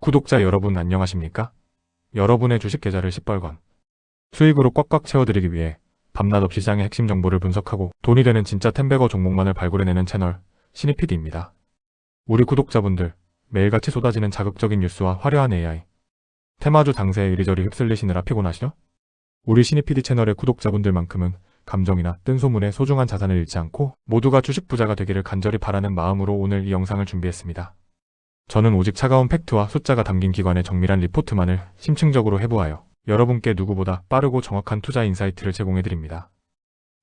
구독자 여러분 안녕하십니까? 여러분의 주식 계좌를 시뻘건 수익으로 꽉꽉 채워드리기 위해 밤낮 없이 시장의 핵심 정보를 분석하고 돈이 되는 진짜 템베거 종목만을 발굴해내는 채널 신입PD입니다. 우리 구독자분들 매일같이 쏟아지는 자극적인 뉴스와 화려한 AI, 테마주 장세에 이리저리 휩쓸리시느라 피곤하시죠? 우리 신입PD 채널의 구독자분들만큼은 감정이나 뜬 소문에 소중한 자산을 잃지 않고 모두가 주식 부자가 되기를 간절히 바라는 마음으로 오늘 이 영상을 준비했습니다. 저는 오직 차가운 팩트와 숫자가 담긴 기관의 정밀한 리포트만을 심층적으로 해부하여 여러분께 누구보다 빠르고 정확한 투자 인사이트를 제공해드립니다.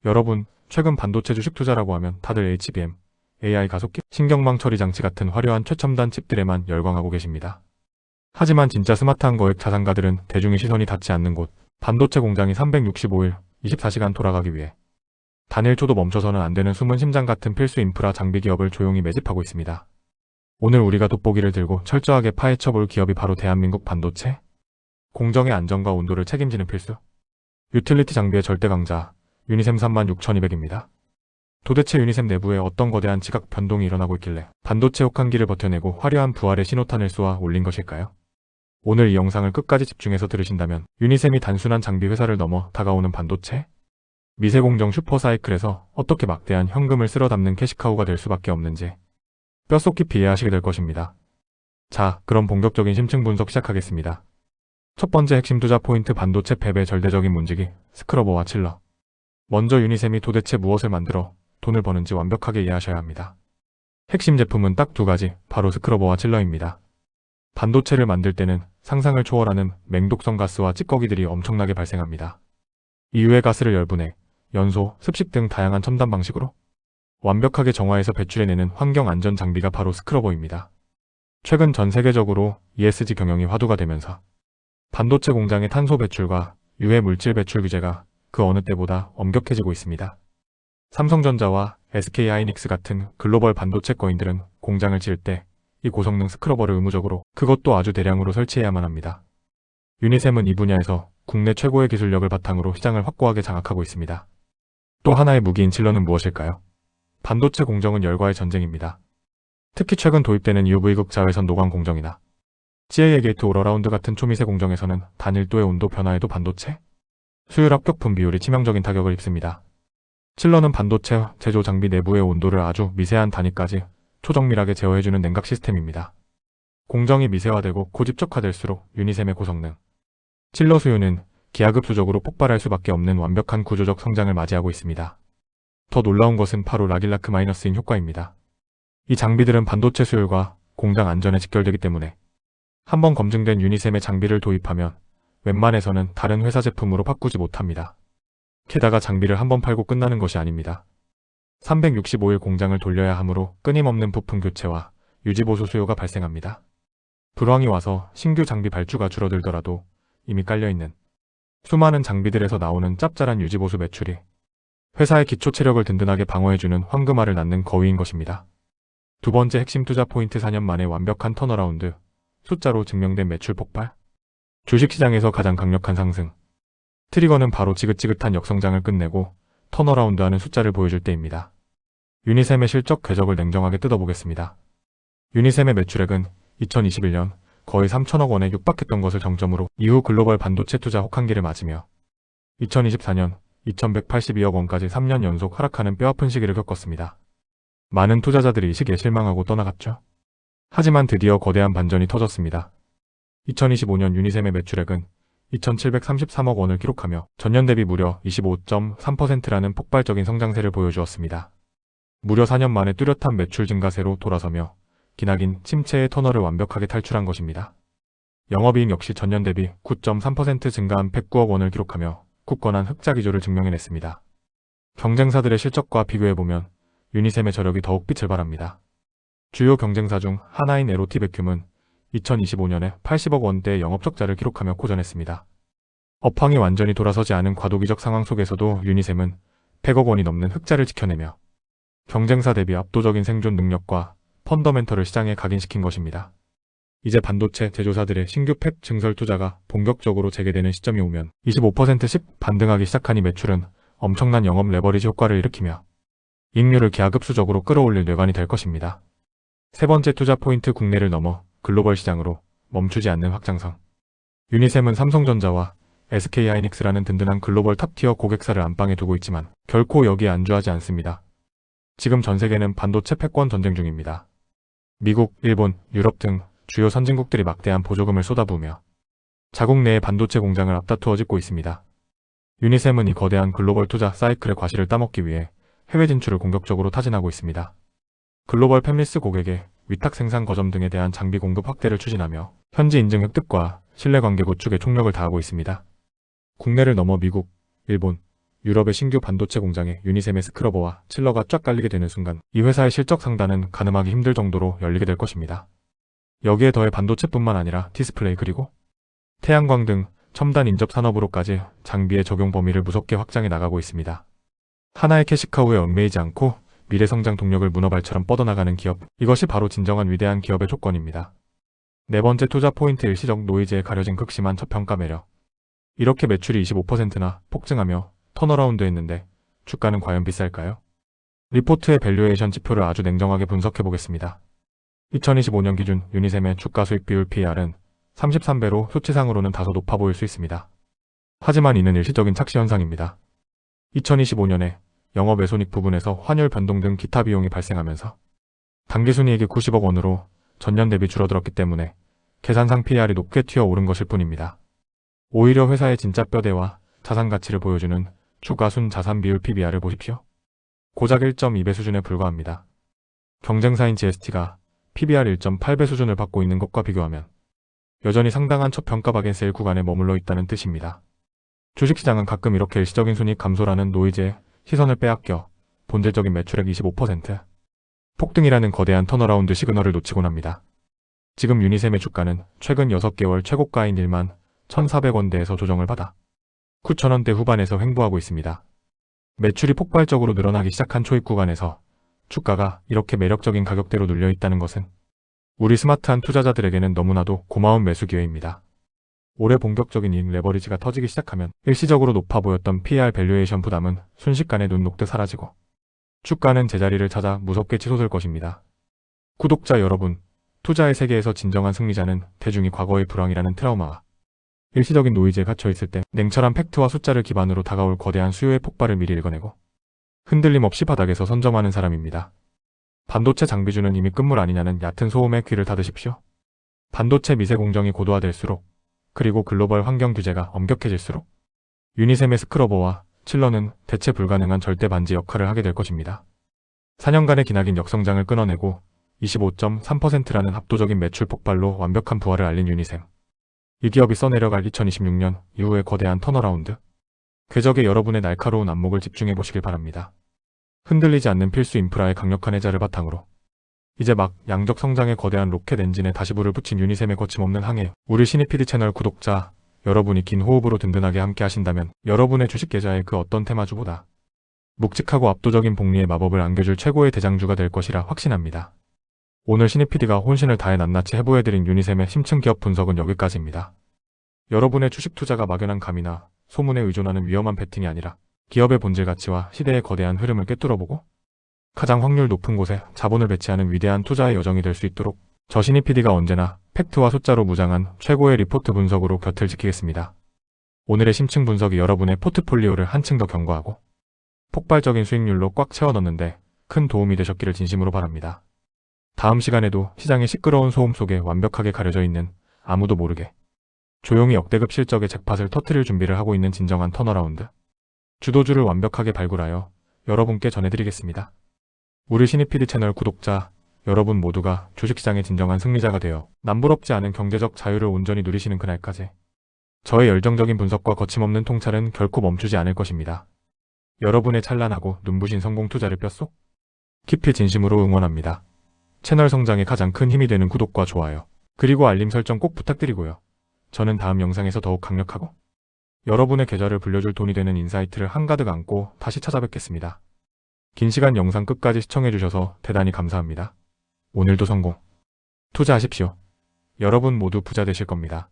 여러분, 최근 반도체 주식 투자라고 하면 다들 HBM, AI 가속기, 신경망 처리 장치 같은 화려한 최첨단 칩들에만 열광하고 계십니다. 하지만 진짜 스마트한 거액 자산가들은 대중의 시선이 닿지 않는 곳, 반도체 공장이 365일, 24시간 돌아가기 위해 단 1초도 멈춰서는 안 되는 숨은 심장 같은 필수 인프라 장비 기업을 조용히 매집하고 있습니다. 오늘 우리가 돋보기를 들고 철저하게 파헤쳐볼 기업이 바로 대한민국 반도체? 공정의 안전과 온도를 책임지는 필수 유틸리티 장비의 절대 강자 유니셈 36,200입니다. 도대체 유니셈 내부에 어떤 거대한 지각 변동이 일어나고 있길래 반도체 혹한기를 버텨내고 화려한 부활의 신호탄을 쏘아 올린 것일까요? 오늘 이 영상을 끝까지 집중해서 들으신다면 유니셈이 단순한 장비 회사를 넘어 다가오는 반도체? 미세공정 슈퍼사이클에서 어떻게 막대한 현금을 쓸어 담는 캐시카우가 될 수밖에 없는지 뼛속 깊이 이해하시게 될 것입니다. 자, 그럼 본격적인 심층 분석 시작하겠습니다. 첫 번째 핵심 투자 포인트 반도체 팹의 절대적인 문지기, 스크러버와 칠러. 먼저 유니셈이 도대체 무엇을 만들어 돈을 버는지 완벽하게 이해하셔야 합니다. 핵심 제품은 딱 두 가지, 바로 스크러버와 칠러입니다. 반도체를 만들 때는 상상을 초월하는 맹독성 가스와 찌꺼기들이 엄청나게 발생합니다. 이후에 가스를 열분해, 연소, 습식 등 다양한 첨단 방식으로 완벽하게 정화해서 배출해내는 환경 안전 장비가 바로 스크러버입니다. 최근 전 세계적으로 ESG 경영이 화두가 되면서 반도체 공장의 탄소 배출과 유해 물질 배출 규제가 그 어느 때보다 엄격해지고 있습니다. 삼성전자와 SK하이닉스 같은 글로벌 반도체 거인들은 공장을 지을 때 이 고성능 스크러버를 의무적으로, 그것도 아주 대량으로 설치해야만 합니다. 유니셈은 이 분야에서 국내 최고의 기술력을 바탕으로 시장을 확고하게 장악하고 있습니다. 또 하나의 무기인 칠러는 무엇일까요? 반도체 공정은 열과의 전쟁입니다. 특히 최근 도입되는 UV-극 자외선 노광 공정이나 GAA 게이트 올어라운드 같은 초미세 공정에서는 단 1도의 온도 변화에도 반도체 수율 합격품 비율이 치명적인 타격을 입습니다. 칠러는 반도체 제조 장비 내부의 온도를 아주 미세한 단위까지 초정밀하게 제어해주는 냉각 시스템입니다. 공정이 미세화되고 고집적화될수록 유니셈의 고성능 칠러 수요는 기하급수적으로 폭발할 수밖에 없는 완벽한 구조적 성장을 맞이하고 있습니다. 더 놀라운 것은 바로 라길라크 마이너스인 효과입니다. 이 장비들은 반도체 수율과 공장 안전에 직결되기 때문에 한번 검증된 유니셈의 장비를 도입하면 웬만해서는 다른 회사 제품으로 바꾸지 못합니다. 게다가 장비를 한번 팔고 끝나는 것이 아닙니다. 365일 공장을 돌려야 하므로 끊임없는 부품 교체와 유지보수 수요가 발생합니다. 불황이 와서 신규 장비 발주가 줄어들더라도 이미 깔려있는 수많은 장비들에서 나오는 짭짤한 유지보수 매출이 회사의 기초 체력을 든든하게 방어해주는 황금알을 낳는 거위인 것입니다. 두 번째 핵심 투자 포인트 4년 만에 완벽한 턴어라운드, 숫자로 증명된 매출 폭발. 주식시장에서 가장 강력한 상승. 트리거는 바로 지긋지긋한 역성장을 끝내고 턴어라운드하는 숫자를 보여줄 때입니다. 유니셈의 실적 궤적을 냉정하게 뜯어보겠습니다. 유니셈의 매출액은 2021년 거의 3천억 원에 육박했던 것을 정점으로 이후 글로벌 반도체 투자 혹한기를 맞으며 2024년 2,182억 원까지 3년 연속 하락하는 뼈아픈 시기를 겪었습니다. 많은 투자자들이 이 시기에 실망하고 떠나갔죠. 하지만 드디어 거대한 반전이 터졌습니다. 2025년 유니셈의 매출액은 2,733억 원을 기록하며 전년 대비 무려 25.3%라는 폭발적인 성장세를 보여주었습니다. 무려 4년 만에 뚜렷한 매출 증가세로 돌아서며 기나긴 침체의 터널을 완벽하게 탈출한 것입니다. 영업이익 역시 전년 대비 9.3% 증가한 109억 원을 기록하며 굳건한 흑자 기조를 증명해냈습니다. 경쟁사들의 실적과 비교해보면 유니셈의 저력이 더욱 빛을 발합니다. 주요 경쟁사 중 하나인 LOT 베큐은 2025년에 80억 원대의 영업적자를 기록하며 고전했습니다. 업황이 완전히 돌아서지 않은 과도기적 상황 속에서도 유니셈은 100억 원이 넘는 흑자를 지켜내며 경쟁사 대비 압도적인 생존 능력과 펀더멘털을 시장에 각인시킨 것입니다. 이제 반도체 제조사들의 신규 팹 증설 투자가 본격적으로 재개되는 시점이 오면 25%씩 반등하기 시작하니 매출은 엄청난 영업 레버리지 효과를 일으키며 이익률을 기하급수적으로 끌어올릴 뇌관이 될 것입니다. 세 번째 투자 포인트 국내를 넘어 글로벌 시장으로 멈추지 않는 확장성. 유니셈은 삼성전자와 SK하이닉스라는 든든한 글로벌 탑티어 고객사를 안방에 두고 있지만 결코 여기에 안주하지 않습니다. 지금 전 세계는 반도체 패권 전쟁 중입니다. 미국, 일본, 유럽 등 주요 선진국들이 막대한 보조금을 쏟아부으며 자국 내의 반도체 공장을 앞다투어 짓고 있습니다. 유니셈은 이 거대한 글로벌 투자 사이클의 과실을 따먹기 위해 해외 진출을 공격적으로 타진하고 있습니다. 글로벌 팹리스 고객의 위탁 생산 거점 등에 대한 장비 공급 확대를 추진하며 현지 인증 획득과 신뢰관계 구축에 총력을 다하고 있습니다. 국내를 넘어 미국, 일본, 유럽의 신규 반도체 공장에 유니셈의 스크러버와 칠러가 쫙 깔리게 되는 순간 이 회사의 실적 상단은 가늠하기 힘들 정도로 열리게 될 것입니다. 여기에 더해 반도체뿐만 아니라 디스플레이 그리고 태양광 등 첨단 인접 산업으로까지 장비의 적용 범위를 무섭게 확장해 나가고 있습니다. 하나의 캐시카우에 얽매이지 않고 미래 성장 동력을 문어발처럼 뻗어나가는 기업, 이것이 바로 진정한 위대한 기업의 조건입니다. 네 번째 투자 포인트, 일시적 노이즈에 가려진 극심한 저평가 매력. 이렇게 매출이 25%나 폭증하며 턴어라운드 했는데 주가는 과연 비쌀까요? 리포트의 밸류에이션 지표를 아주 냉정하게 분석해 보겠습니다. 2025년 기준 유니셈의 주가 수익 비율 PER은 33배로 수치상으로는 다소 높아 보일 수 있습니다. 하지만 이는 일시적인 착시 현상입니다. 2025년에 영업외손익 부분에서 환율 변동 등 기타 비용이 발생하면서 당기순이익이 90억 원으로 전년 대비 줄어들었기 때문에 계산상 PER이 높게 튀어오른 것일 뿐입니다. 오히려 회사의 진짜 뼈대와 자산 가치를 보여주는 주가순 자산 비율 PBR을 보십시오. 고작 1.2배 수준에 불과합니다. 경쟁사인 GST가 PBR 1.8배 수준을 받고 있는 것과 비교하면 여전히 상당한 저평가 바겐세일 구간에 머물러 있다는 뜻입니다. 주식시장은 가끔 이렇게 일시적인 순이익 감소라는 노이즈에 시선을 빼앗겨 본질적인 매출액 25%, 폭등이라는 거대한 턴어라운드 시그널을 놓치곤 합니다. 지금 유니셈의 주가는 최근 6개월 최고가인 1만 1,400원대에서 조정을 받아 9,000원대 후반에서 횡보하고 있습니다. 매출이 폭발적으로 늘어나기 시작한 초입 구간에서 주가가 이렇게 매력적인 가격대로 눌려 있다는 것은 우리 스마트한 투자자들에게는 너무나도 고마운 매수 기회입니다. 올해 본격적인 이익 레버리지가 터지기 시작하면 일시적으로 높아 보였던 PER 밸류에이션 부담은 순식간에 눈 녹듯 사라지고 주가는 제자리를 찾아 무섭게 치솟을 것입니다. 구독자 여러분, 투자의 세계에서 진정한 승리자는 대중이 과거의 불황이라는 트라우마와 일시적인 노이즈에 갇혀있을 때 냉철한 팩트와 숫자를 기반으로 다가올 거대한 수요의 폭발을 미리 읽어내고 흔들림 없이 바닥에서 선점하는 사람입니다. 반도체 장비주는 이미 끝물 아니냐는 얕은 소음에 귀를 닫으십시오. 반도체 미세 공정이 고도화될수록 그리고 글로벌 환경 규제가 엄격해질수록 유니셈의 스크러버와 칠러는 대체 불가능한 절대 반지 역할을 하게 될 것입니다. 4년간의 기나긴 역성장을 끊어내고 25.3%라는 압도적인 매출 폭발로 완벽한 부활을 알린 유니셈. 이 기업이 써내려갈 2026년 이후의 거대한 턴어라운드. 궤적에 여러분의 날카로운 안목을 집중해 보시길 바랍니다. 흔들리지 않는 필수 인프라의 강력한 해자를 바탕으로 이제 막 양적 성장의 거대한 로켓 엔진에 다시 불을 붙인 유니셈의 거침없는 항해. 우리 신입PD 채널 구독자 여러분이 긴 호흡으로 든든하게 함께 하신다면 여러분의 주식 계좌에 그 어떤 테마주보다 묵직하고 압도적인 복리의 마법을 안겨줄 최고의 대장주가 될 것이라 확신합니다. 오늘 신입PD가 혼신을 다해 낱낱이 해보해드린 유니셈의 심층 기업 분석은 여기까지입니다. 여러분의 주식 투자가 막연한 감이나 소문에 의존하는 위험한 베팅이 아니라 기업의 본질 가치와 시대의 거대한 흐름을 꿰뚫어보고 가장 확률 높은 곳에 자본을 배치하는 위대한 투자의 여정이 될 수 있도록 저 신입PD가 언제나 팩트와 숫자로 무장한 최고의 리포트 분석으로 곁을 지키겠습니다. 오늘의 심층 분석이 여러분의 포트폴리오를 한층 더 견고하고 폭발적인 수익률로 꽉 채워 넣는데 큰 도움이 되셨기를 진심으로 바랍니다. 다음 시간에도 시장의 시끄러운 소음 속에 완벽하게 가려져 있는 아무도 모르게 조용히 역대급 실적의 잭팟을 터트릴 준비를 하고 있는 진정한 턴어라운드. 주도주를 완벽하게 발굴하여 여러분께 전해드리겠습니다. 우리 신입PD 채널 구독자 여러분 모두가 주식시장의 진정한 승리자가 되어 남부럽지 않은 경제적 자유를 온전히 누리시는 그날까지 저의 열정적인 분석과 거침없는 통찰은 결코 멈추지 않을 것입니다. 여러분의 찬란하고 눈부신 성공 투자를 뼛속 깊이 진심으로 응원합니다. 채널 성장에 가장 큰 힘이 되는 구독과 좋아요, 그리고 알림 설정 꼭 부탁드리고요. 저는 다음 영상에서 더욱 강력하고 여러분의 계좌를 불려줄 돈이 되는 인사이트를 한가득 안고 다시 찾아뵙겠습니다. 긴 시간 영상 끝까지 시청해주셔서 대단히 감사합니다. 오늘도 성공, 투자하십시오. 여러분 모두 부자 되실 겁니다.